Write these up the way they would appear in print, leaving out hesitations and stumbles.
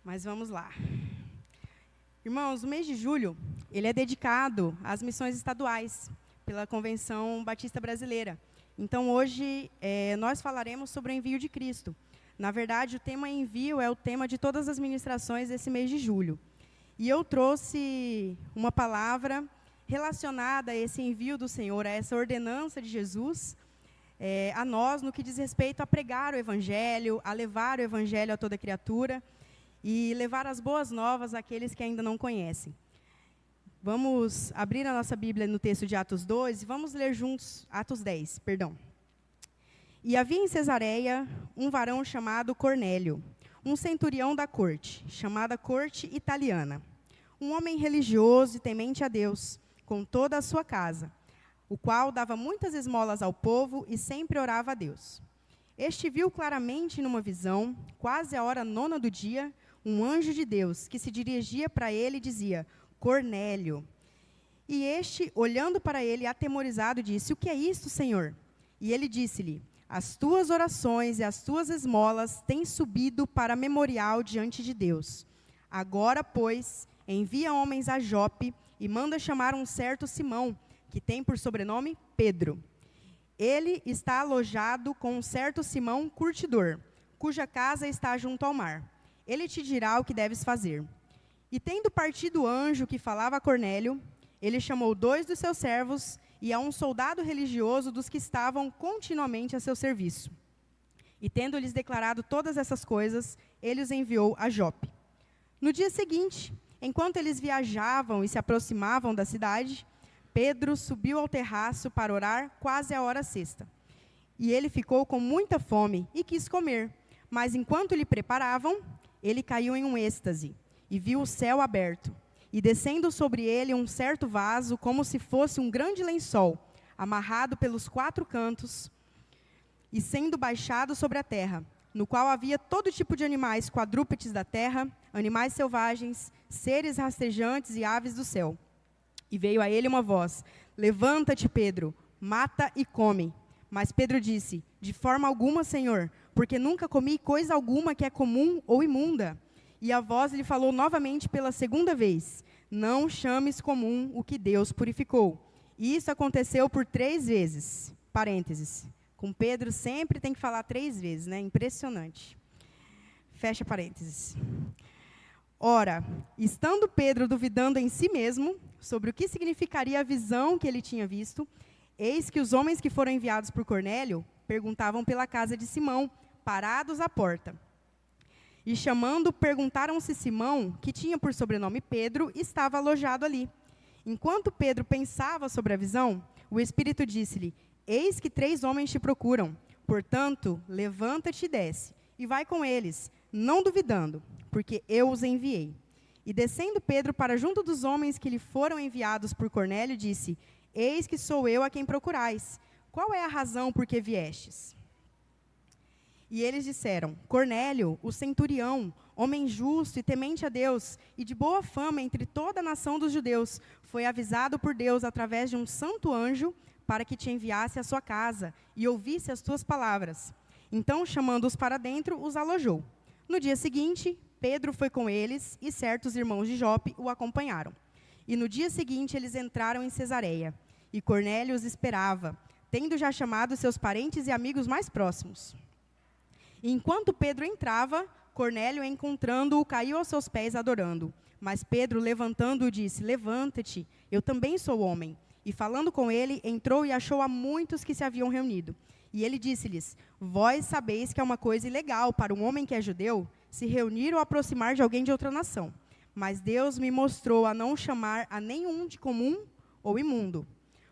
Mas vamos lá. Irmãos, o mês de julho, ele é dedicado às missões estaduais, pela Convenção Batista Brasileira. Então, hoje, nós falaremos sobre o envio de Cristo. Na verdade, o tema envio é o tema de todas as ministrações desse mês de julho. E eu trouxe uma palavra relacionada a esse envio do Senhor, a essa ordenança de Jesus, a nós, no que diz respeito a pregar o Evangelho, a levar o Evangelho a toda criatura e levar as boas novas àqueles que ainda não conhecem. Vamos abrir a nossa Bíblia no texto de Atos 2 e vamos ler juntos, Atos 10, perdão. E havia em Cesareia um varão chamado Cornélio, um centurião da corte, chamada corte italiana, um homem religioso e temente a Deus, com toda a sua casa, o qual dava muitas esmolas ao povo e sempre orava a Deus. Este viu claramente numa visão, quase à hora 9 do dia, um anjo de Deus que se dirigia para ele e dizia: Cornélio. E este, olhando para ele, atemorizado, disse: O que é isto, Senhor? E ele disse-lhe: As tuas orações e as tuas esmolas têm subido para memorial diante de Deus. Agora, pois, envia homens a Jope e manda chamar um certo Simão, que tem por sobrenome Pedro. Ele está alojado com um certo Simão curtidor, cuja casa está junto ao mar. Ele te dirá o que deves fazer. E tendo partido o anjo que falava a Cornélio, ele chamou 2 dos seus servos e a um soldado religioso dos que estavam continuamente a seu serviço. E tendo-lhes declarado todas essas coisas, ele os enviou a Jope. No dia seguinte, enquanto eles viajavam e se aproximavam da cidade, Pedro subiu ao terraço para orar quase à hora sexta. E ele ficou com muita fome e quis comer, mas enquanto lhe preparavam, ele caiu em um êxtase e viu o céu aberto, e descendo sobre ele um certo vaso, como se fosse um grande lençol, amarrado pelos 4 cantos, e sendo baixado sobre a terra, no qual havia todo tipo de animais quadrúpedes da terra, animais selvagens, seres rastejantes e aves do céu. E veio a ele uma voz: Levanta-te, Pedro, mata e come. Mas Pedro disse: De forma alguma, Senhor, porque nunca comi coisa alguma que é comum ou imunda. E a voz lhe falou novamente pela segunda vez: Não chames comum o que Deus purificou. E isso aconteceu por 3 vezes. Parênteses. Com Pedro sempre tem que falar 3 vezes, né? Impressionante. Fecha parênteses. Ora, estando Pedro duvidando em si mesmo sobre o que significaria a visão que ele tinha visto, eis que os homens que foram enviados por Cornélio perguntavam pela casa de Simão, parados à porta. E chamando, perguntaram se Simão, que tinha por sobrenome Pedro, estava alojado ali. Enquanto Pedro pensava sobre a visão, o Espírito disse-lhe: Eis que 3 homens te procuram. Portanto, levanta-te e desce, e vai com eles, não duvidando, porque eu os enviei. E descendo Pedro para junto dos homens que lhe foram enviados por Cornélio, disse: Eis que sou eu a quem procurais. Qual é a razão por que viestes? E eles disseram: Cornélio, o centurião, homem justo e temente a Deus, e de boa fama entre toda a nação dos judeus, foi avisado por Deus através de um santo anjo para que te enviasse à sua casa e ouvisse as tuas palavras. Então, chamando-os para dentro, os alojou. No dia seguinte, Pedro foi com eles e certos irmãos de Jope o acompanharam. E no dia seguinte eles entraram em Cesareia, e Cornélio os esperava, tendo já chamado seus parentes e amigos mais próximos. E enquanto Pedro entrava, Cornélio, encontrando-o, caiu aos seus pés adorando. Mas Pedro, levantando-o, disse: Levanta-te, eu também sou homem. E falando com ele, entrou e achou a muitos que se haviam reunido. E ele disse-lhes: Vós sabeis que é uma coisa ilegal para um homem que é judeu se reunir ou aproximar de alguém de outra nação. Mas Deus me mostrou a não chamar a nenhum de comum ou imundo.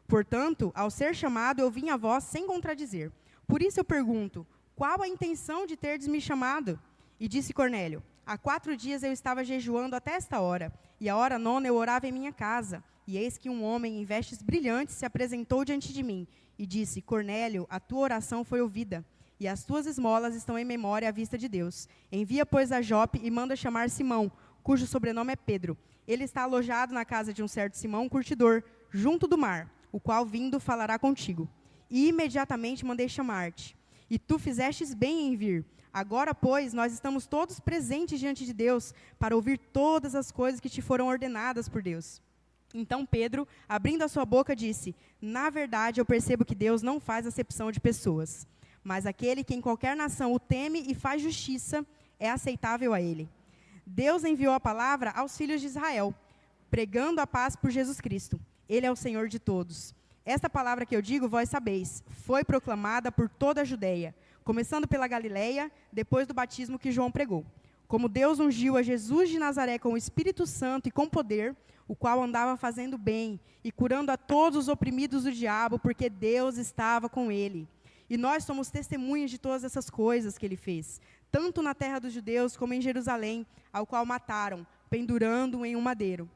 Portanto, ao ser chamado, eu vim a vós sem contradizer. Por isso eu pergunto: qual a intenção de terdes me chamado? E disse Cornélio: Há 4 dias eu estava jejuando até esta hora, e à hora 9 eu orava em minha casa. E eis que um homem em vestes brilhantes se apresentou diante de mim, e disse: Cornélio, a tua oração foi ouvida, e as tuas esmolas estão em memória à vista de Deus. Envia, pois, a Jope e manda chamar Simão, cujo sobrenome é Pedro. Ele está alojado na casa de um certo Simão, curtidor, junto do mar, o qual, vindo, falará contigo. E imediatamente mandei chamar-te. E tu fizestes bem em vir. Agora, pois, nós estamos todos presentes diante de Deus para ouvir todas as coisas que te foram ordenadas por Deus. Então Pedro, abrindo a sua boca, disse: na verdade, eu percebo que Deus não faz acepção de pessoas, mas aquele que em qualquer nação o teme e faz justiça é aceitável a ele. Deus enviou a palavra aos filhos de Israel, pregando a paz por Jesus Cristo. Ele é o Senhor de todos. Esta palavra que eu digo, vós sabeis, foi proclamada por toda a Judeia, começando pela Galileia, depois do batismo que João pregou. Como Deus ungiu a Jesus de Nazaré com o Espírito Santo e com poder, o qual andava fazendo bem e curando a todos os oprimidos do diabo, porque Deus estava com ele. E nós somos testemunhas de todas essas coisas que ele fez, tanto na terra dos judeus como em Jerusalém, ao qual mataram, pendurando-o em um madeiro.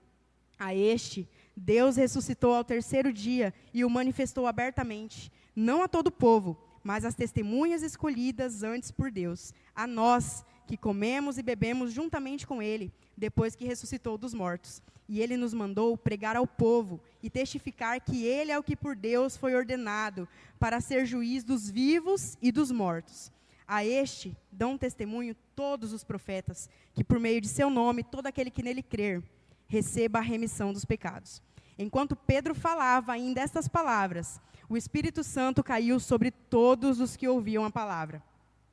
A este, Deus ressuscitou ao terceiro dia e o manifestou abertamente, não a todo o povo, mas às testemunhas escolhidas antes por Deus, a nós, que comemos e bebemos juntamente com ele, depois que ressuscitou dos mortos. E ele nos mandou pregar ao povo e testificar que ele é o que por Deus foi ordenado para ser juiz dos vivos e dos mortos. A este dão testemunho todos os profetas, que por meio de seu nome, todo aquele que nele crer, receba a remissão dos pecados. Enquanto Pedro falava ainda estas palavras, o Espírito Santo caiu sobre todos os que ouviam a palavra.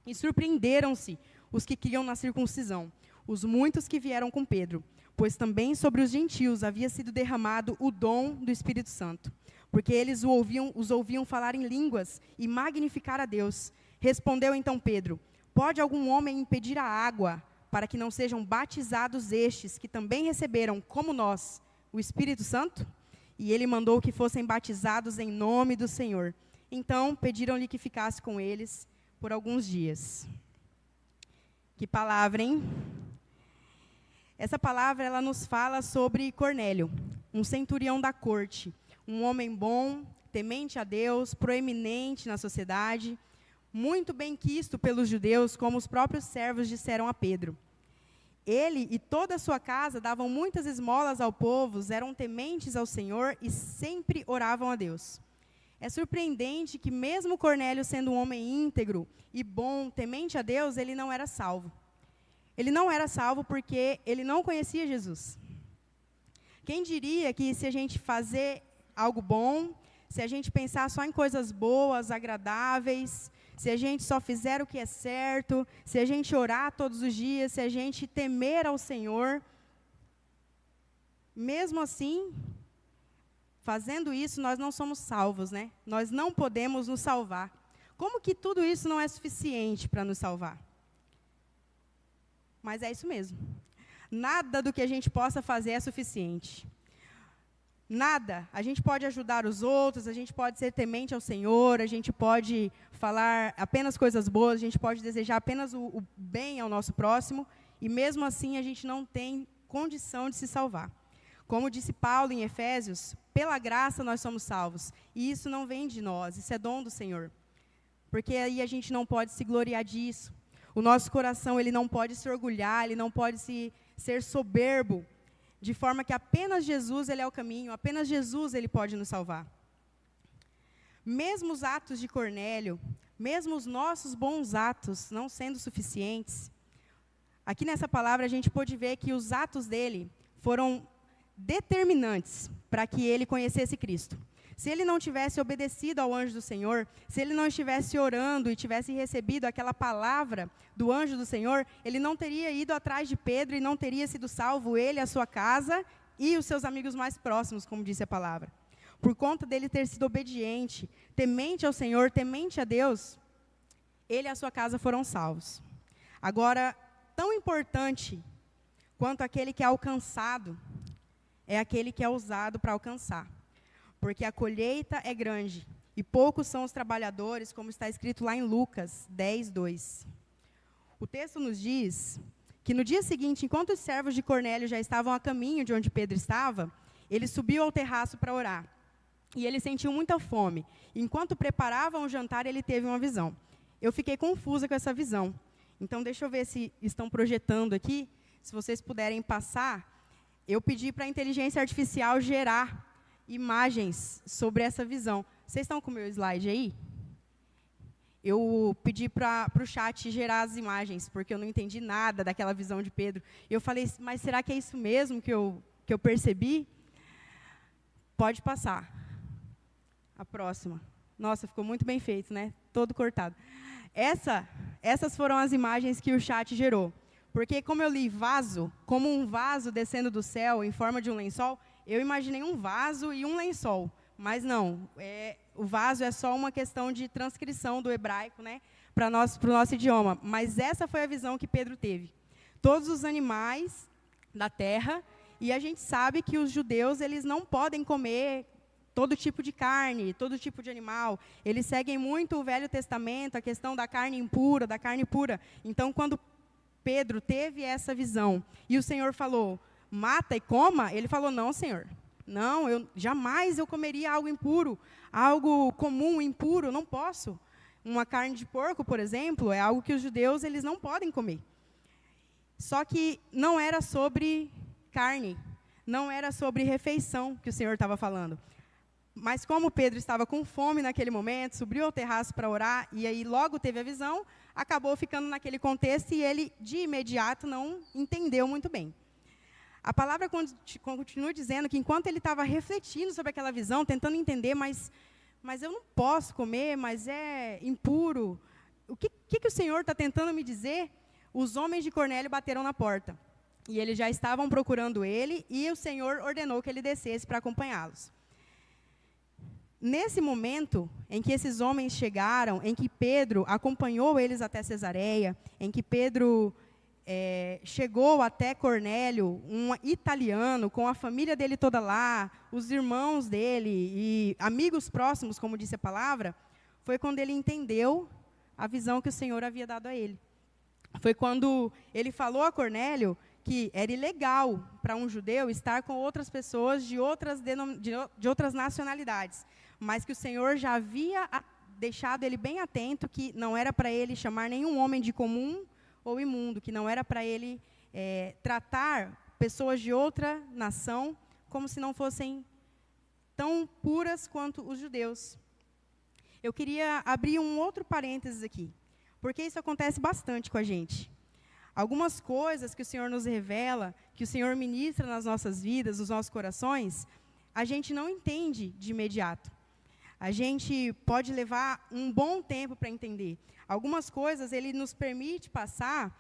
E surpreenderam-se os que criam na circuncisão, os muitos que vieram com Pedro, pois também sobre os gentios havia sido derramado o dom do Espírito Santo, porque eles os ouviam falar em línguas e magnificar a Deus. Respondeu então Pedro: pode algum homem impedir a água para que não sejam batizados estes, que também receberam, como nós, o Espírito Santo? E ele mandou que fossem batizados em nome do Senhor. Então pediram-lhe que ficasse com eles por alguns dias. Que palavra, hein? Essa palavra, ela nos fala sobre Cornélio, um centurião da corte, um homem bom, temente a Deus, proeminente na sociedade, muito bem quisto pelos judeus, como os próprios servos disseram a Pedro. Ele e toda a sua casa davam muitas esmolas ao povo, eram tementes ao Senhor e sempre oravam a Deus. É surpreendente que mesmo Cornélio, sendo um homem íntegro e bom, temente a Deus, ele não era salvo. Ele não era salvo porque ele não conhecia Jesus. Quem diria que se a gente fazer algo bom, se a gente pensar só em coisas boas, agradáveis, se a gente só fizer o que é certo, se a gente orar todos os dias, se a gente temer ao Senhor, mesmo assim, fazendo isso, nós não somos salvos, né? Nós não podemos nos salvar. Como que tudo isso não é suficiente para nos salvar? Mas é isso mesmo. Nada do que a gente possa fazer é suficiente. Nada. A gente pode ajudar os outros, a gente pode ser temente ao Senhor, a gente pode falar apenas coisas boas, a gente pode desejar apenas o bem ao nosso próximo, e mesmo assim a gente não tem condição de se salvar. Como disse Paulo em Efésios, pela graça nós somos salvos, e isso não vem de nós, isso é dom do Senhor. Porque aí a gente não pode se gloriar disso. O nosso coração, ele não pode se orgulhar, ele não pode ser soberbo, de forma que apenas Jesus, ele é o caminho, apenas Jesus, ele pode nos salvar. Mesmo os atos de Cornélio, mesmo os nossos bons atos não sendo suficientes, aqui nessa palavra a gente pode ver que os atos dele foram determinantes para que ele conhecesse Cristo. Se ele não tivesse obedecido ao anjo do Senhor, se ele não estivesse orando e tivesse recebido aquela palavra do anjo do Senhor, ele não teria ido atrás de Pedro e não teria sido salvo ele, a sua casa e os seus amigos mais próximos, como disse a palavra. Por conta dele ter sido obediente, temente ao Senhor, temente a Deus, ele e a sua casa foram salvos. Agora, tão importante quanto aquele que é alcançado, é aquele que é usado para alcançar. Porque a colheita é grande, e poucos são os trabalhadores, como está escrito lá em Lucas 10, 2. O texto nos diz que no dia seguinte, enquanto os servos de Cornélio já estavam a caminho de onde Pedro estava, ele subiu ao terraço para orar. E ele sentiu muita fome. Enquanto preparavam o jantar, ele teve uma visão. Eu fiquei confusa com essa visão. Então, deixa eu ver se estão projetando aqui. Se vocês puderem passar, eu pedi para a inteligência artificial gerar imagens sobre essa visão. Vocês estão com o meu slide aí? eu pedi para o chat gerar as imagens, porque eu não entendi nada daquela visão de Pedro. Eu falei, mas será que é isso mesmo que eu percebi? Pode passar. A próxima. Nossa, ficou muito bem feito, né? Todo cortado. Essas foram as imagens que o chat gerou. Porque, como eu li vaso, como um vaso descendo do céu em forma de um lençol, eu imaginei um vaso e um lençol. Mas não, o vaso é só uma questão de transcrição do hebraico, né, para o nosso idioma. Mas essa foi a visão que Pedro teve. Todos os animais da terra, e a gente sabe que os judeus eles não podem comer todo tipo de carne, todo tipo de animal. Eles seguem muito o Velho Testamento, a questão da carne impura, da carne pura. Então, quando Pedro teve essa visão, e o Senhor falou, mata e coma, ele falou, não, Senhor. Não, jamais eu comeria algo impuro, algo comum, impuro, não posso. Uma carne de porco, por exemplo, é algo que os judeus eles não podem comer. Só que não era sobre carne, não era sobre refeição que o Senhor estava falando. Mas como Pedro estava com fome naquele momento, subiu ao terraço para orar, e aí logo teve a visão, acabou ficando naquele contexto e ele, de imediato, não entendeu muito bem. A palavra continua dizendo que enquanto ele estava refletindo sobre aquela visão, tentando entender, mas eu não posso comer, mas é impuro. O que o Senhor está tentando me dizer? Os homens de Cornélio bateram na porta. E eles já estavam procurando ele, e o Senhor ordenou que ele descesse para acompanhá-los. Nesse momento em que esses homens chegaram, em que Pedro acompanhou eles até Cesareia, em que Pedro chegou até Cornélio, um italiano, com a família dele toda lá, os irmãos dele e amigos próximos, como disse a palavra, foi quando ele entendeu a visão que o Senhor havia dado a ele. Foi quando ele falou a Cornélio que era ilegal para um judeu estar com outras pessoas de outras nacionalidades, mas que o Senhor já havia deixado ele bem atento que não era para ele chamar nenhum homem de comum ou imundo, que não era para ele tratar pessoas de outra nação como se não fossem tão puras quanto os judeus. Eu queria abrir um outro parênteses aqui, porque isso acontece bastante com a gente. Algumas coisas que o Senhor nos revela, que o Senhor ministra nas nossas vidas, nos nossos corações, a gente não entende de imediato. A gente pode levar um bom tempo para entender. Algumas coisas Ele nos permite passar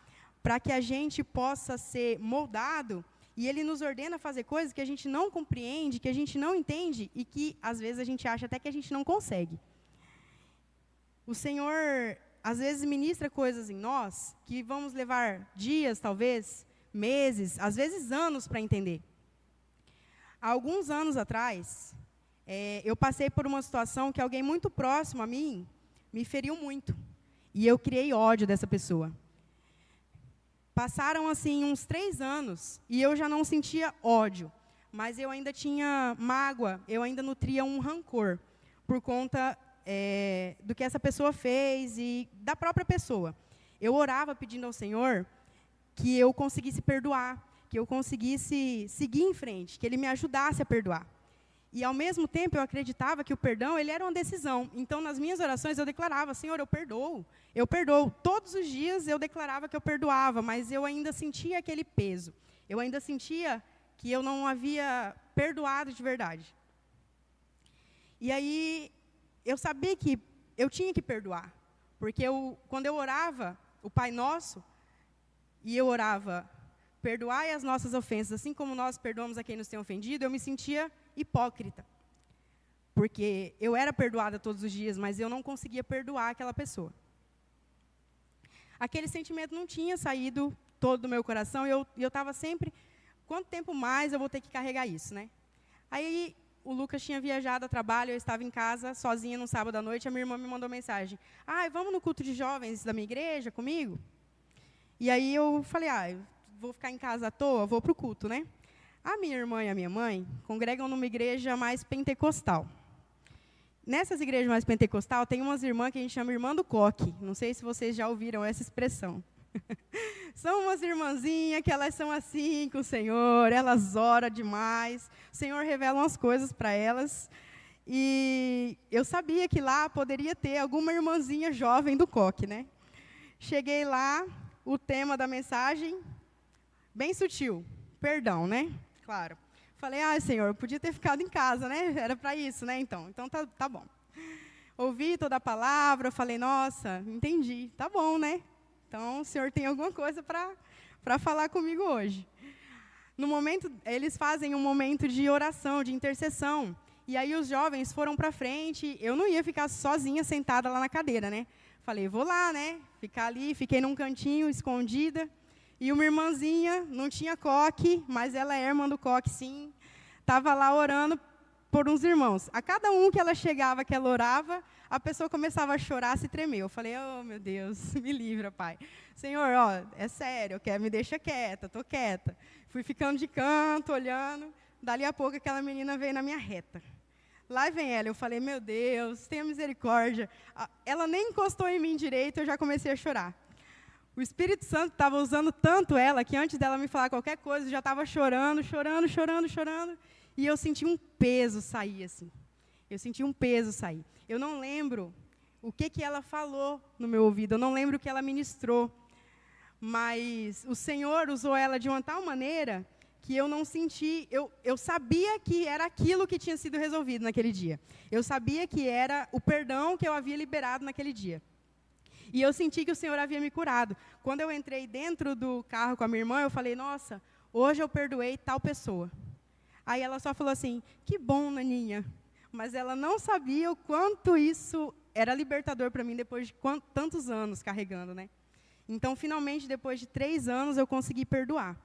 para que a gente possa ser moldado, e Ele nos ordena fazer coisas que a gente não compreende, que a gente não entende, e que, às vezes, a gente acha até que a gente não consegue. O Senhor, às vezes, ministra coisas em nós que vamos levar dias, talvez, meses, às vezes anos para entender. Há alguns anos atrás, eu passei por uma situação que alguém muito próximo a mim me feriu muito. E eu criei ódio dessa pessoa. Passaram, assim, uns 3 anos, e eu já não sentia ódio, mas eu ainda tinha mágoa, eu ainda nutria um rancor, por conta do que essa pessoa fez e da própria pessoa. Eu orava pedindo ao Senhor que eu conseguisse perdoar, que eu conseguisse seguir em frente, que Ele me ajudasse a perdoar. E, ao mesmo tempo, eu acreditava que o perdão ele era uma decisão. Então, nas minhas orações, eu declarava, Senhor, eu perdoo. Eu perdoo. Todos os dias eu declarava que eu perdoava, mas eu ainda sentia aquele peso. Eu ainda sentia que eu não havia perdoado de verdade. E aí, eu sabia que eu tinha que perdoar. Porque quando eu orava o Pai Nosso, e eu orava, perdoai as nossas ofensas, assim como nós perdoamos a quem nos tem ofendido, eu me sentia hipócrita, porque eu era perdoada todos os dias, mas eu não conseguia perdoar aquela pessoa. Aquele sentimento não tinha saído todo do meu coração, e eu estava sempre, quanto tempo mais eu vou ter que carregar isso, né? Aí o Lucas tinha viajado a trabalho, eu estava em casa, sozinha, num sábado à noite, a minha irmã me mandou mensagem, vamos no culto de jovens da minha igreja comigo? E aí eu falei, eu vou ficar em casa à toa, vou para o culto, né? A minha irmã e a minha mãe congregam numa igreja mais pentecostal. Nessas igrejas mais pentecostal, tem umas irmãs que a gente chama irmã do coque. Não sei se vocês já ouviram essa expressão. São umas irmãzinhas que elas são assim com o Senhor, elas oram demais. O Senhor revela umas coisas para elas. E eu sabia que lá poderia ter alguma irmãzinha jovem do coque, né? Cheguei lá, o tema da mensagem, bem sutil, perdão, né? Claro. Falei, Senhor, eu podia ter ficado em casa, né? Era para isso, né? Então tá bom. Ouvi toda a palavra, falei, nossa, entendi, tá bom, né? Então, o Senhor tem alguma coisa para falar comigo hoje. No momento, eles fazem um momento de oração, de intercessão. E aí os jovens foram para frente. Eu não ia ficar sozinha sentada lá na cadeira, né? Falei, vou lá, né? Ficar ali, fiquei num cantinho, escondida. E uma irmãzinha, não tinha coque, mas ela é irmã do coque, sim. Estava lá orando por uns irmãos. A cada um que ela chegava, que ela orava, a pessoa começava a chorar, se tremer. Eu falei, oh, meu Deus, me livra, Pai. Senhor, é sério, me deixa quieta, estou quieta. Fui ficando de canto, olhando. Dali a pouco, aquela menina veio na minha reta. Lá vem ela, eu falei, meu Deus, tenha misericórdia. Ela nem encostou em mim direito, eu já comecei a chorar. O Espírito Santo estava usando tanto ela, que antes dela me falar qualquer coisa, eu já estava chorando. E eu senti um peso sair, assim. Eu não lembro o que ela falou no meu ouvido, eu não lembro o que ela ministrou. Mas o Senhor usou ela de uma tal maneira que eu não senti, eu sabia que era aquilo que tinha sido resolvido naquele dia. Eu sabia que era o perdão que eu havia liberado naquele dia. E eu senti que o Senhor havia me curado. Quando eu entrei dentro do carro com a minha irmã, eu falei, nossa, hoje eu perdoei tal pessoa. Aí ela só falou assim, que bom, Naninha. Mas ela não sabia o quanto isso era libertador para mim depois de tantos anos carregando, né? Então, finalmente, depois de 3 anos, eu consegui perdoar.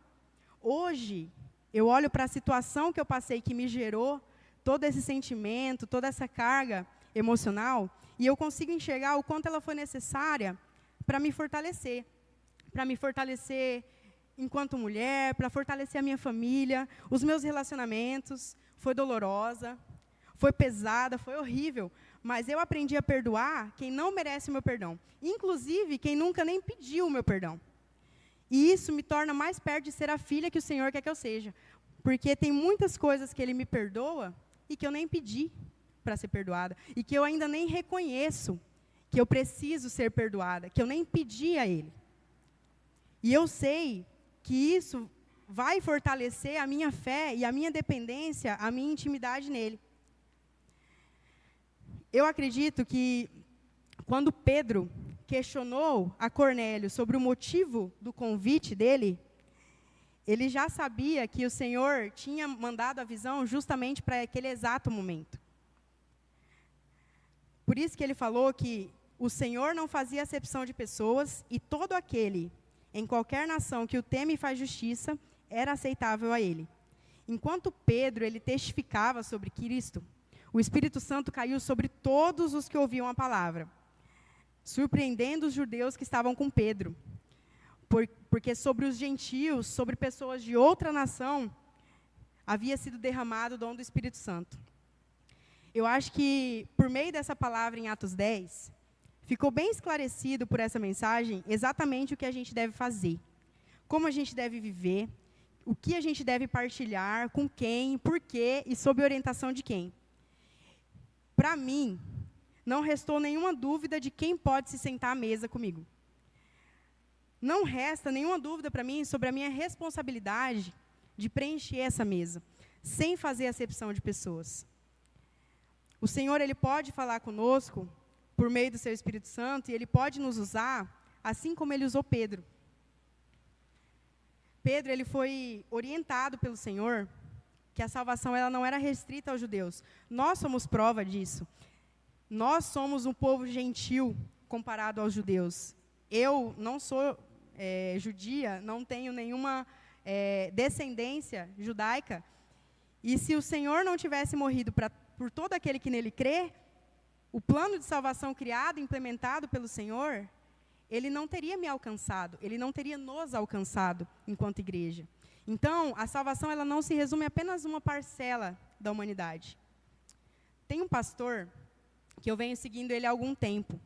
Hoje, eu olho para a situação que eu passei, que me gerou todo esse sentimento, toda essa carga emocional, e eu consigo enxergar o quanto ela foi necessária para me fortalecer. Para me fortalecer enquanto mulher, para fortalecer a minha família, os meus relacionamentos. Foi dolorosa, foi pesada, foi horrível, mas eu aprendi a perdoar quem não merece o meu perdão, inclusive quem nunca nem pediu o meu perdão. E isso me torna mais perto de ser a filha que o Senhor quer que eu seja, porque tem muitas coisas que Ele me perdoa e que eu nem pedi para ser perdoada, e que eu ainda nem reconheço que eu preciso ser perdoada, que eu nem pedi a Ele. E eu sei que isso vai fortalecer a minha fé e a minha dependência, a minha intimidade nele. Eu acredito que quando Pedro questionou a Cornélio sobre o motivo do convite dele, ele já sabia que o Senhor tinha mandado a visão justamente para aquele exato momento. Por isso que ele falou que o Senhor não fazia acepção de pessoas e todo aquele, em qualquer nação que o teme e faz justiça, era aceitável a ele. Enquanto Pedro ele testificava sobre Cristo, o Espírito Santo caiu sobre todos os que ouviam a palavra, surpreendendo os judeus que estavam com Pedro. Porque sobre os gentios, sobre pessoas de outra nação, havia sido derramado o dom do Espírito Santo. Eu acho que, por meio dessa palavra em Atos 10, ficou bem esclarecido por essa mensagem exatamente o que a gente deve fazer, como a gente deve viver, o que a gente deve partilhar, com quem, por quê e sob orientação de quem. Para mim, não restou nenhuma dúvida de quem pode se sentar à mesa comigo. Não resta nenhuma dúvida para mim sobre a minha responsabilidade de preencher essa mesa, sem fazer acepção de pessoas. O Senhor, Ele pode falar conosco por meio do Seu Espírito Santo, e Ele pode nos usar, assim como Ele usou Pedro. Pedro, ele foi orientado pelo Senhor que a salvação ela não era restrita aos judeus. Nós somos prova disso. Nós somos um povo gentil comparado aos judeus. Eu não sou judia, não tenho nenhuma descendência judaica. E se o Senhor não tivesse morrido por todo aquele que nele crê, o plano de salvação criado, implementado pelo Senhor, Ele não teria me alcançado, Ele não teria nos alcançado enquanto igreja. Então, a salvação ela não se resume a apenas uma parcela da humanidade. Tem um pastor que eu venho seguindo ele há algum tempo.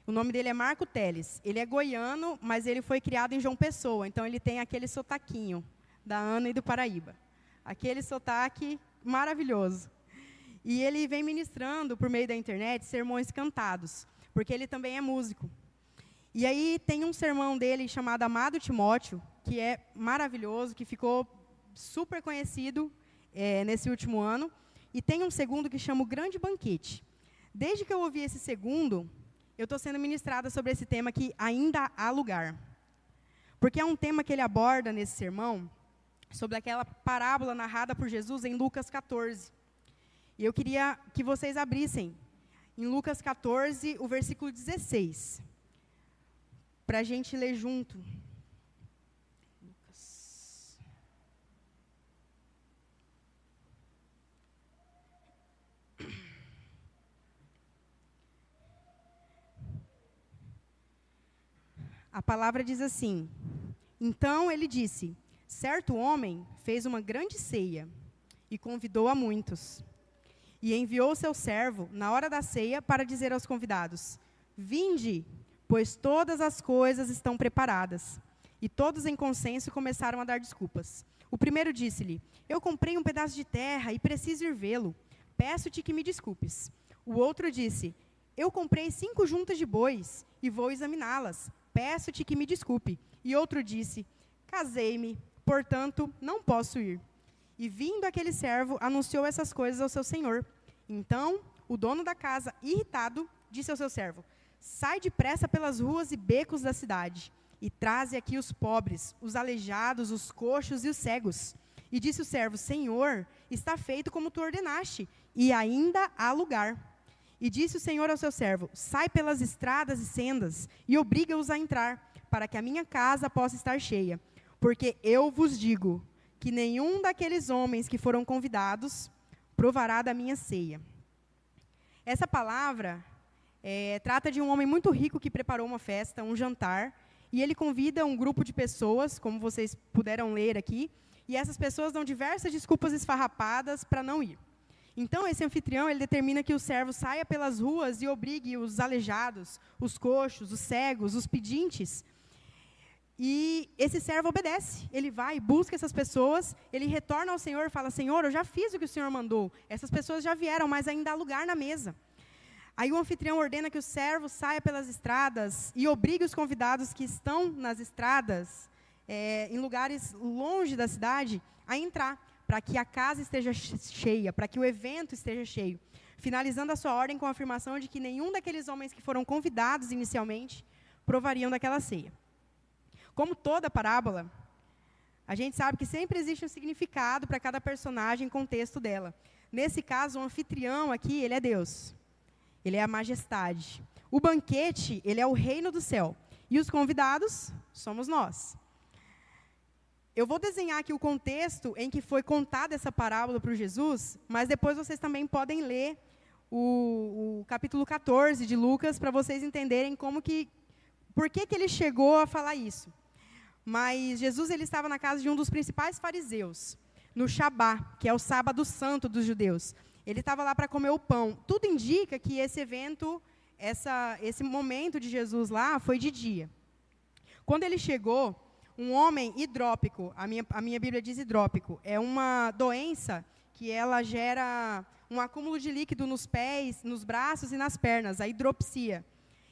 O nome dele é Marco Teles. Ele é goiano, mas ele foi criado em João Pessoa. Então, ele tem aquele sotaquinho da Ana e do Paraíba. Aquele sotaque maravilhoso. E ele vem ministrando, por meio da internet, sermões cantados, porque ele também é músico. E aí tem um sermão dele chamado Amado Timóteo, que é maravilhoso, que ficou super conhecido nesse último ano. E tem um segundo que chama O Grande Banquete. Desde que eu ouvi esse segundo, eu estou sendo ministrada sobre esse tema que ainda há lugar. Porque é um tema que ele aborda nesse sermão, sobre aquela parábola narrada por Jesus em Lucas 14. E eu queria que vocês abrissem em Lucas 14, o versículo 16, para a gente ler junto. A palavra diz assim: então ele disse, certo homem fez uma grande ceia e convidou a muitos. E enviou seu servo na hora da ceia para dizer aos convidados, vinde, pois todas as coisas estão preparadas. E todos em consenso começaram a dar desculpas. O primeiro disse-lhe, eu comprei um pedaço de terra e preciso ir vê-lo. Peço-te que me desculpes. O outro disse, eu comprei 5 juntas de bois e vou examiná-las. Peço-te que me desculpe. E outro disse, casei-me, portanto, não posso ir. E vindo aquele servo, anunciou essas coisas ao seu senhor. Então, o dono da casa, irritado, disse ao seu servo, sai depressa pelas ruas e becos da cidade, e traze aqui os pobres, os aleijados, os coxos e os cegos. E disse o servo, Senhor, está feito como tu ordenaste, e ainda há lugar. E disse o Senhor ao seu servo, sai pelas estradas e sendas, e obriga-os a entrar, para que a minha casa possa estar cheia. Porque eu vos digo, que nenhum daqueles homens que foram convidados provará da minha ceia. Essa palavra trata de um homem muito rico que preparou uma festa, um jantar, e ele convida um grupo de pessoas, como vocês puderam ler aqui, e essas pessoas dão diversas desculpas esfarrapadas para não ir. Então, esse anfitrião, ele determina que o servo saia pelas ruas e obrigue os aleijados, os coxos, os cegos, os pedintes. E esse servo obedece, ele vai, busca essas pessoas, ele retorna ao Senhor e fala, Senhor, eu já fiz o que o Senhor mandou, essas pessoas já vieram, mas ainda há lugar na mesa. Aí o anfitrião ordena que o servo saia pelas estradas e obrigue os convidados que estão nas estradas, em lugares longe da cidade, a entrar, para que a casa esteja cheia, para que o evento esteja cheio. Finalizando a sua ordem com a afirmação de que nenhum daqueles homens que foram convidados inicialmente provariam daquela ceia. Como toda parábola, a gente sabe que sempre existe um significado para cada personagem e contexto dela. Nesse caso, o anfitrião aqui, ele é Deus. Ele é a majestade. O banquete, ele é o reino do céu. E os convidados somos nós. Eu vou desenhar aqui o contexto em que foi contada essa parábola para Jesus, mas depois vocês também podem ler o capítulo 14 de Lucas, para vocês entenderem por que ele chegou a falar isso. Mas Jesus, ele estava na casa de um dos principais fariseus, no Shabá, que é o sábado santo dos judeus. Ele estava lá para comer o pão. Tudo indica que esse evento, esse momento de Jesus lá, foi de dia. Quando ele chegou, um homem hidrópico, a minha Bíblia diz hidrópico, é uma doença que ela gera um acúmulo de líquido nos pés, nos braços e nas pernas, a hidropsia.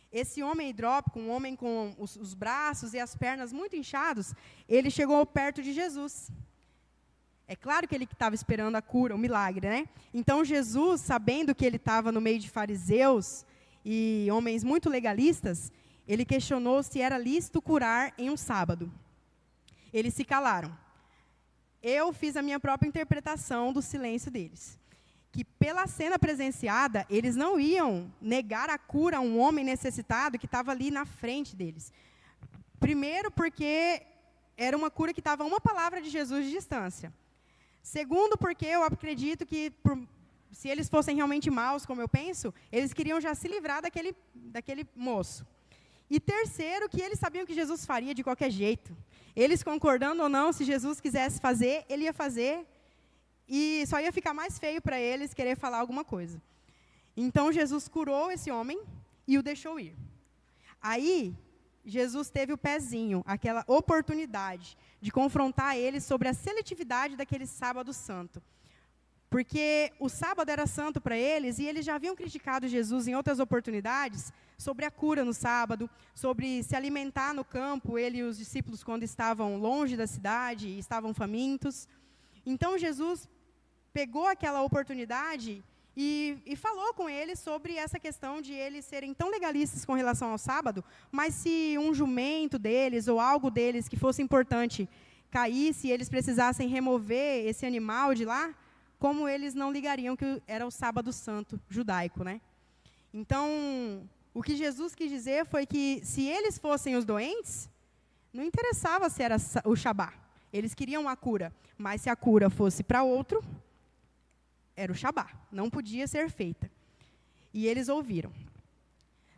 Esse homem hidrópico, um homem com os braços e as pernas muito inchados, ele chegou perto de Jesus. É claro que ele estava esperando a cura, o milagre, né? Então, Jesus, sabendo que ele estava no meio de fariseus e homens muito legalistas, ele questionou se era lícito curar em um sábado. Eles se calaram. Eu fiz a minha própria interpretação do silêncio deles. Que pela cena presenciada, eles não iam negar a cura a um homem necessitado que estava ali na frente deles. Primeiro, porque era uma cura que estava a uma palavra de Jesus de distância. Segundo, porque eu acredito que, se eles fossem realmente maus, como eu penso, eles queriam já se livrar daquele moço. E terceiro, que eles sabiam que Jesus faria de qualquer jeito. Eles concordando ou não, se Jesus quisesse fazer, ele ia fazer. E só ia ficar mais feio para eles querer falar alguma coisa. Então, Jesus curou esse homem e o deixou ir. Aí, Jesus teve o pezinho, aquela oportunidade de confrontar ele sobre a seletividade daquele sábado santo. Porque o sábado era santo para eles, e eles já haviam criticado Jesus em outras oportunidades sobre a cura no sábado, sobre se alimentar no campo, ele e os discípulos, quando estavam longe da cidade e estavam famintos. Então, Jesus pegou aquela oportunidade e falou com eles sobre essa questão de eles serem tão legalistas com relação ao sábado, mas se um jumento deles ou algo deles que fosse importante caísse e eles precisassem remover esse animal de lá, como eles não ligariam que era o sábado santo judaico, né? Então, o que Jesus quis dizer foi que se eles fossem os doentes, não interessava se era o Shabá. Eles queriam a cura, mas se a cura fosse para outro, era o Shabá, não podia ser feita. E eles ouviram.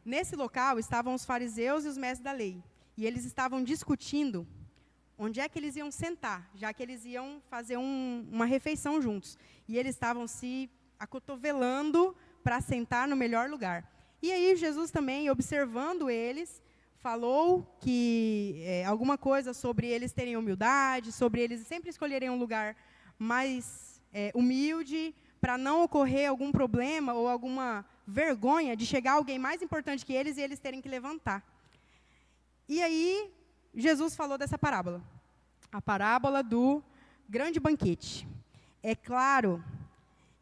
Nesse local estavam os fariseus e os mestres da lei, e eles estavam discutindo onde é que eles iam sentar, já que eles iam fazer uma refeição juntos. E eles estavam se acotovelando para sentar no melhor lugar. E aí Jesus também, observando eles, falou que alguma coisa sobre eles terem humildade, sobre eles sempre escolherem um lugar mais humilde, para não ocorrer algum problema ou alguma vergonha de chegar alguém mais importante que eles e eles terem que levantar. E aí, Jesus falou dessa parábola, a parábola do grande banquete. É claro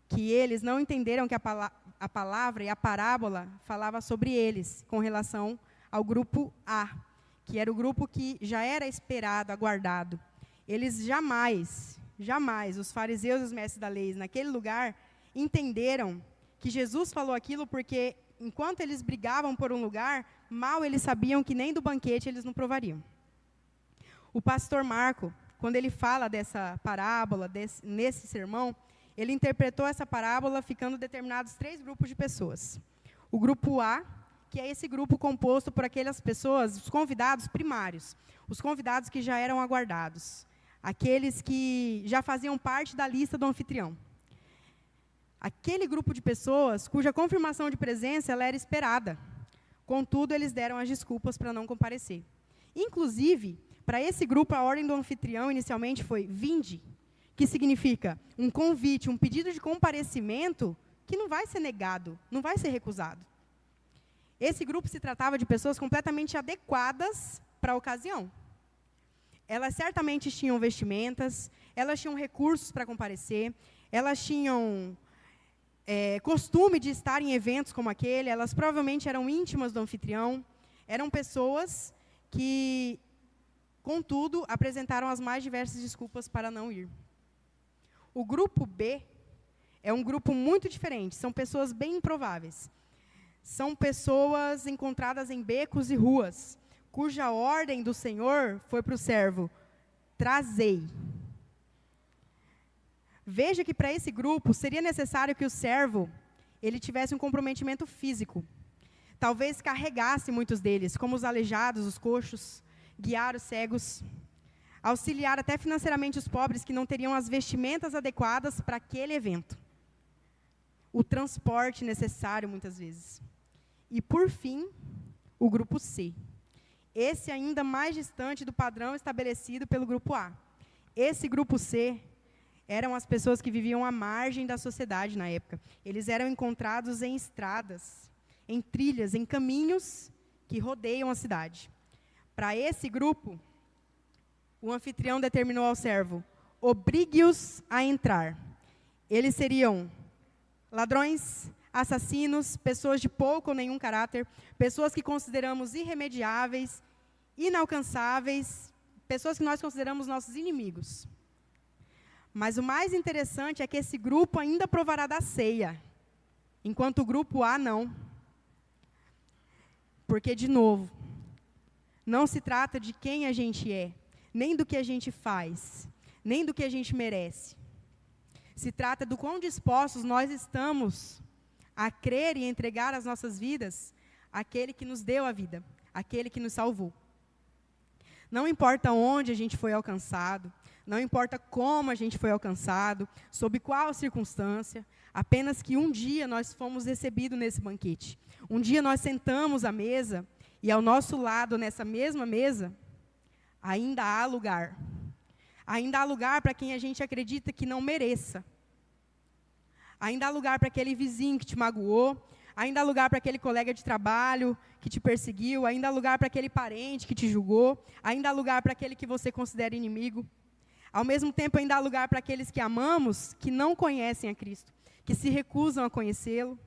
que eles não entenderam que a palavra e a parábola falava sobre eles, com relação ao grupo A, que era o grupo que já era esperado, aguardado. Eles jamais, os fariseus e os mestres da lei, naquele lugar, entenderam que Jesus falou aquilo porque, enquanto eles brigavam por um lugar, mal eles sabiam que nem do banquete eles não provariam. O pastor Marco, quando ele fala dessa parábola, nesse sermão, ele interpretou essa parábola ficando determinados 3 grupos de pessoas. O grupo A, que é esse grupo composto por aquelas pessoas, os convidados primários, os convidados que já eram aguardados, aqueles que já faziam parte da lista do anfitrião. Aquele grupo de pessoas cuja confirmação de presença ela era esperada. Contudo, eles deram as desculpas para não comparecer. Inclusive, para esse grupo, a ordem do anfitrião inicialmente foi vinde, que significa um convite, um pedido de comparecimento que não vai ser negado, não vai ser recusado. Esse grupo se tratava de pessoas completamente adequadas para a ocasião. Elas certamente tinham vestimentas, elas tinham recursos para comparecer, elas tinham costume de estar em eventos como aquele, elas provavelmente eram íntimas do anfitrião, eram pessoas que, contudo, apresentaram as mais diversas desculpas para não ir. O grupo B é um grupo muito diferente, são pessoas bem improváveis. São pessoas encontradas em becos e ruas, cuja ordem do Senhor foi para o servo, trazei. Veja que para esse grupo seria necessário que o servo ele tivesse um comprometimento físico. Talvez carregasse muitos deles, como os aleijados, os coxos, guiar os cegos, auxiliar até financeiramente os pobres que não teriam as vestimentas adequadas para aquele evento. O transporte necessário, muitas vezes. E, por fim, o grupo C. Esse ainda mais distante do padrão estabelecido pelo grupo A. Esse grupo C eram as pessoas que viviam à margem da sociedade na época. Eles eram encontrados em estradas, em trilhas, em caminhos que rodeiam a cidade. Para esse grupo, o anfitrião determinou ao servo, obrigue-os a entrar. Eles seriam ladrões, assassinos, pessoas de pouco ou nenhum caráter, pessoas que consideramos irremediáveis, inalcançáveis, pessoas que nós consideramos nossos inimigos. Mas o mais interessante é que esse grupo ainda provará da ceia, enquanto o grupo A não. Porque, de novo, não se trata de quem a gente é, nem do que a gente faz, nem do que a gente merece. Se trata do quão dispostos nós estamos a crer e entregar as nossas vidas àquele que nos deu a vida, àquele que nos salvou. Não importa onde a gente foi alcançado, não importa como a gente foi alcançado, sob qual circunstância, apenas que um dia nós fomos recebidos nesse banquete. Um dia nós sentamos à mesa e ao nosso lado, nessa mesma mesa, ainda há lugar. Ainda há lugar para quem a gente acredita que não mereça. Ainda há lugar para aquele vizinho que te magoou. Ainda há lugar para aquele colega de trabalho que te perseguiu. Ainda há lugar para aquele parente que te julgou. Ainda há lugar para aquele que você considera inimigo. Ao mesmo tempo, ainda há lugar para aqueles que amamos, que não conhecem a Cristo, que se recusam a conhecê-lo.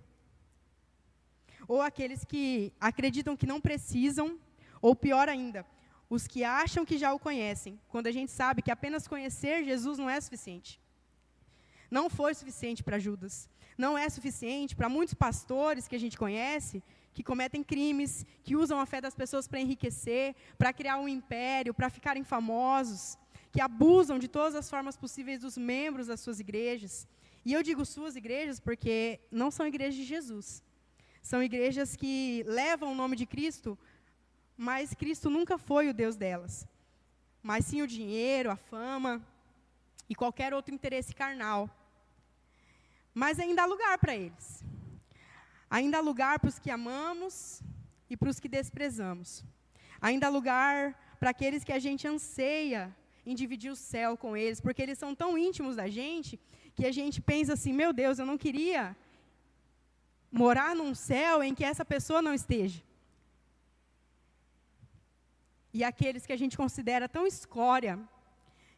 Ou aqueles que acreditam que não precisam, ou pior ainda, os que acham que já o conhecem, quando a gente sabe que apenas conhecer Jesus não é suficiente. Não foi suficiente para Judas. Não é suficiente para muitos pastores que a gente conhece, que cometem crimes, que usam a fé das pessoas para enriquecer, para criar um império, para ficarem famosos, que abusam de todas as formas possíveis dos membros das suas igrejas. E eu digo suas igrejas porque não são igrejas de Jesus. São igrejas que levam o nome de Cristo, mas Cristo nunca foi o Deus delas. Mas sim o dinheiro, a fama e qualquer outro interesse carnal. Mas ainda há lugar para eles. Ainda há lugar para os que amamos e para os que desprezamos. Ainda há lugar para aqueles que a gente anseia em dividir o céu com eles, porque eles são tão íntimos da gente, que a gente pensa assim, meu Deus, eu não queria morar num céu em que essa pessoa não esteja. E aqueles que a gente considera tão escória,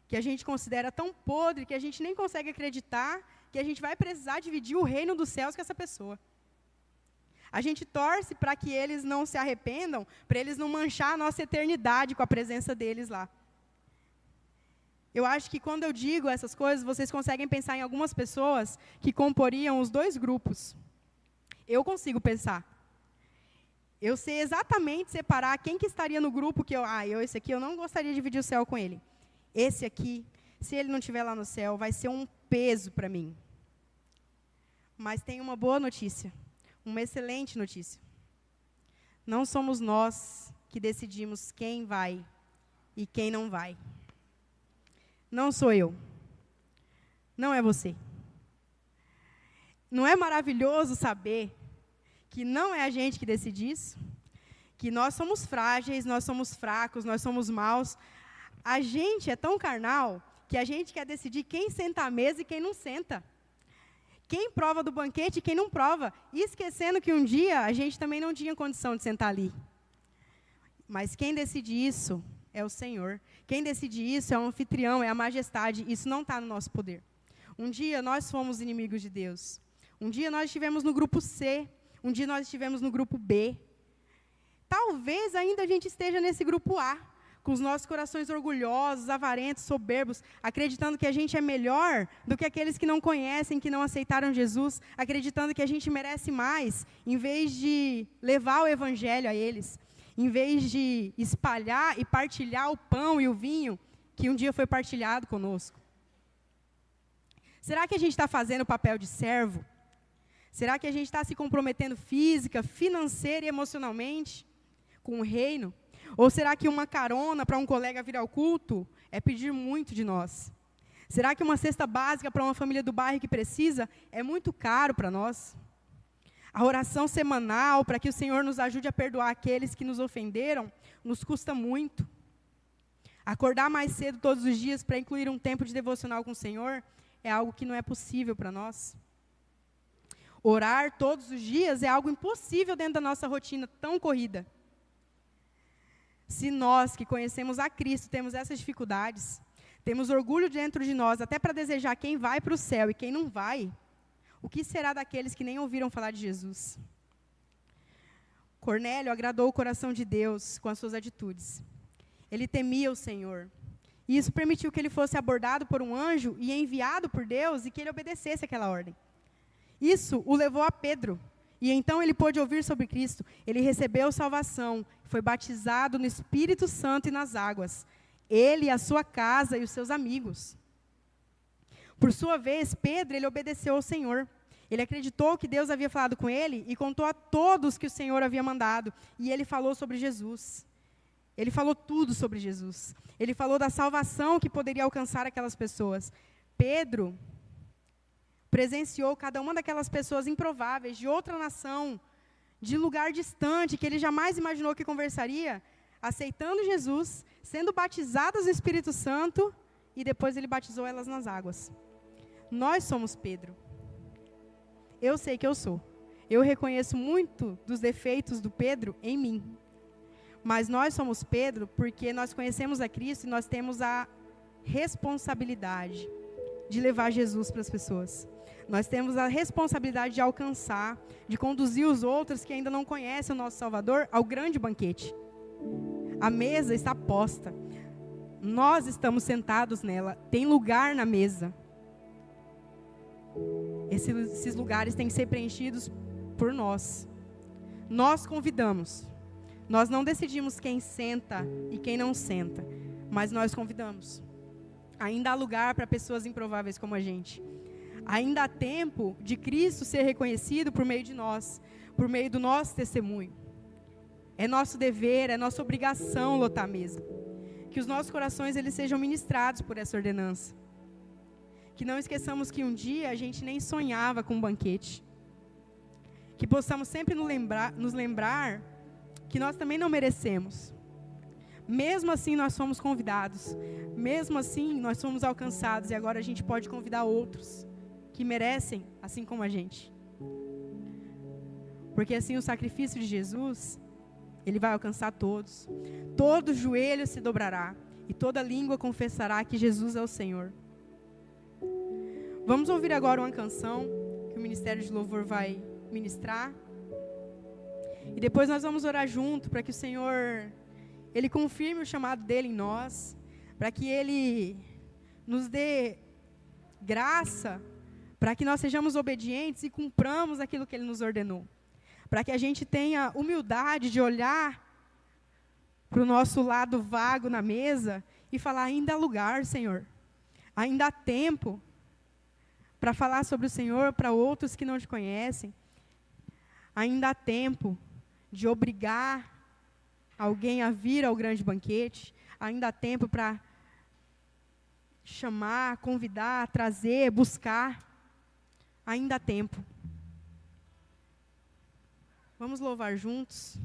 que a gente considera tão podre, que a gente nem consegue acreditar que a gente vai precisar dividir o reino dos céus com essa pessoa. A gente torce para que eles não se arrependam, para eles não manchar a nossa eternidade com a presença deles lá. Eu acho que quando eu digo essas coisas, vocês conseguem pensar em algumas pessoas que comporiam os dois grupos. Eu consigo pensar. Eu sei exatamente separar quem que estaria no grupo que esse aqui eu não gostaria de dividir o céu com ele. Esse aqui, se ele não estiver lá no céu, vai ser um peso para mim. Mas tem uma boa notícia, uma excelente notícia. Não somos nós que decidimos quem vai e quem não vai. Não sou eu. Não é você. Não é maravilhoso saber que não é a gente que decide isso? Que nós somos frágeis, nós somos fracos, nós somos maus. A gente é tão carnal que a gente quer decidir quem senta à mesa e quem não senta. Quem prova do banquete e quem não prova. Esquecendo que um dia a gente também não tinha condição de sentar ali. Mas quem decide isso é o Senhor. Quem decide isso é o anfitrião, é a majestade. Isso não está no nosso poder. Um dia nós fomos inimigos de Deus. Um dia nós estivemos no grupo C. Um dia nós estivemos no grupo B. Talvez ainda a gente esteja nesse grupo A, com os nossos corações orgulhosos, avarentos, soberbos, acreditando que a gente é melhor do que aqueles que não conhecem, que não aceitaram Jesus, acreditando que a gente merece mais, em vez de levar o evangelho a eles, em vez de espalhar e partilhar o pão e o vinho que um dia foi partilhado conosco. Será que a gente está fazendo o papel de servo? Será que a gente está se comprometendo física, financeira e emocionalmente com o reino? Ou será que uma carona para um colega vir ao culto é pedir muito de nós? Será que uma cesta básica para uma família do bairro que precisa é muito caro para nós? A oração semanal para que o Senhor nos ajude a perdoar aqueles que nos ofenderam nos custa muito. Acordar mais cedo todos os dias para incluir um tempo de devocional com o Senhor é algo que não é possível para nós. Orar todos os dias é algo impossível dentro da nossa rotina tão corrida. Se nós que conhecemos a Cristo temos essas dificuldades, temos orgulho dentro de nós, até para desejar quem vai para o céu e quem não vai, o que será daqueles que nem ouviram falar de Jesus? Cornélio agradou o coração de Deus com as suas atitudes. Ele temia o Senhor. E isso permitiu que ele fosse abordado por um anjo e enviado por Deus e que ele obedecesse aquela ordem. Isso o levou a Pedro. E então ele pôde ouvir sobre Cristo. Ele recebeu salvação, foi batizado no Espírito Santo e nas águas. Ele, a sua casa e os seus amigos. Por sua vez, Pedro, ele obedeceu ao Senhor. Ele acreditou que Deus havia falado com ele e contou a todos que o Senhor havia mandado. E ele falou sobre Jesus. Ele falou tudo sobre Jesus. Ele falou da salvação que poderia alcançar aquelas pessoas. Pedro presenciou cada uma daquelas pessoas improváveis, de outra nação, de lugar distante, que ele jamais imaginou que conversaria, aceitando Jesus, sendo batizadas no Espírito Santo, e depois ele batizou elas nas águas. Nós somos Pedro. eu sei que eu sou. Eu reconheço muito dos defeitos do Pedro em mim. Mas nós somos Pedro porque nós conhecemos a Cristo e nós temos a responsabilidade de levar Jesus para as pessoas. Nós temos a responsabilidade de alcançar, de conduzir os outros que ainda não conhecem o nosso Salvador ao grande banquete. A mesa está posta. Nós estamos sentados nela. Tem lugar na mesa. Esses lugares têm que ser preenchidos por nós. Nós convidamos. Nós não decidimos quem senta e quem não senta, mas nós convidamos. Ainda há lugar para pessoas improváveis como a gente. Ainda há tempo de Cristo ser reconhecido por meio de nós, por meio do nosso testemunho. É nosso dever, é nossa obrigação lotar a mesa. Que os nossos corações eles sejam ministrados por essa ordenança. Que não esqueçamos que um dia a gente nem sonhava com um banquete. Que possamos sempre nos lembrar que nós também não merecemos. Mesmo assim, nós somos convidados. Mesmo assim, nós somos alcançados. E agora a gente pode convidar outros que merecem, assim como a gente. Porque assim o sacrifício de Jesus, ele vai alcançar todos. Todo joelho se dobrará e toda língua confessará que Jesus é o Senhor. Vamos ouvir agora uma canção que o Ministério de Louvor vai ministrar. E depois nós vamos orar junto para que o Senhor, Ele confirme o chamado dEle em nós, para que Ele nos dê graça, para que nós sejamos obedientes e cumpramos aquilo que Ele nos ordenou. Para que a gente tenha humildade de olhar para o nosso lado vago na mesa e falar, ainda há lugar, Senhor. Ainda há tempo para falar sobre o Senhor para outros que não te conhecem. Ainda há tempo de obrigar alguém a vir ao grande banquete. Ainda há tempo para chamar, convidar, trazer, buscar. Ainda há tempo. Vamos louvar juntos.